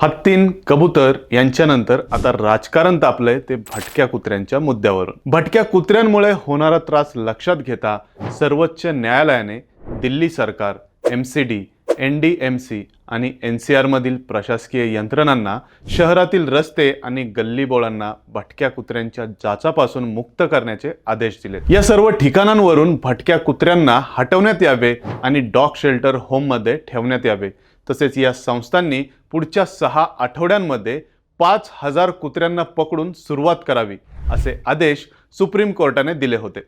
हत्तीन कबूतर यांच्यानंतर आता राजकारण तापलंय ते भटक्या कुत्र्यांच्या मुद्द्यावरून। भटक्या कुत्र्यांमुळे होणारा त्रास लक्षात घेता सर्वोच्च न्यायालयाने दिल्ली सरकार, MCD, NDMC आणि NCR मधील प्रशासकीय यंत्रणांना शहरातील रस्ते आणि गल्लीबोळांना भटक्या कुत्र्यांच्या जाचापासून मुक्त करण्याचे आदेश दिले। या सर्व ठिकाणांवरून भटक्या कुत्र्यांना हटवण्यात यावे आणि डॉग शेल्टर होममध्ये ठेवण्यात यावे। तसेच या संस्थांनी पुढच्या 6 आठवड्यांमध्ये 5000 कुत्र्यांना पकडून सुरुवात करावी असे आदेश सुप्रीम कोर्टाने दिले होते।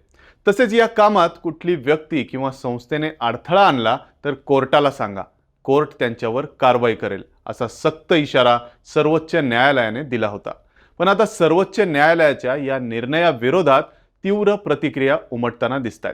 तसेच या कामात कुठली व्यक्ती किंवा संस्थेने अडथळा आणला तर कोर्टाला सांगा, कोर्ट त्यांच्यावर कारवाई करेल असा सक्त इशारा सर्वोच्च न्यायालयाने दिला होता। पण आता सर्वोच्च न्यायालयाच्या या निर्णयाविरोधात तीव्र प्रतिक्रिया उमटताना दिसतात।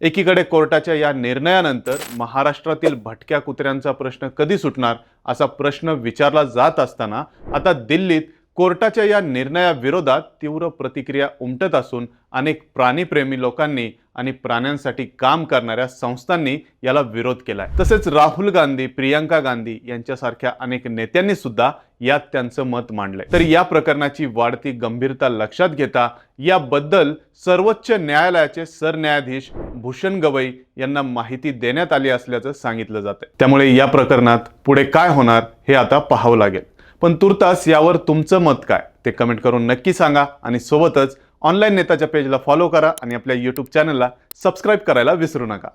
एकीकडे कोर्टाच्या या निर्णयानंतर महाराष्ट्रातील भटक्या कुत्र्यांचा प्रश्न कधी सुटणार असा प्रश्न विचारला जात असताना आता दिल्लीत कोर्टाच्या या निर्णयाविरोधात तीव्र प्रतिक्रिया उमटत असून अनेक प्राणीप्रेमी लोकांनी आणि प्राण्यांसाठी काम करणाऱ्या संस्थांनी याला विरोध केलाय। तसेच राहुल गांधी, प्रियंका गांधी यांच्यासारख्या अनेक नेत्यांनी सुद्धा यात त्यांचं मत मांडलंय। तर या प्रकरणाची वाढती गंभीरता लक्षात घेता याबद्दल सर्वोच्च न्यायालयाचे सरन्यायाधीश भूषण गवई यांना माहिती देण्यात आली असल्याचं सांगितलं जातंय। त्यामुळे या प्रकरणात पुढे काय होणार हे आता पाहावं लागेल। पण तुर्तास यावर तुमचं मत काय ते कमेंट करून नक्की सांगा आणि सोबतच ऑनलाईन नेताच्या पेजला फॉलो करा आणि आपल्या YouTube चॅनलला सबस्क्राइब करायला विसरू नका।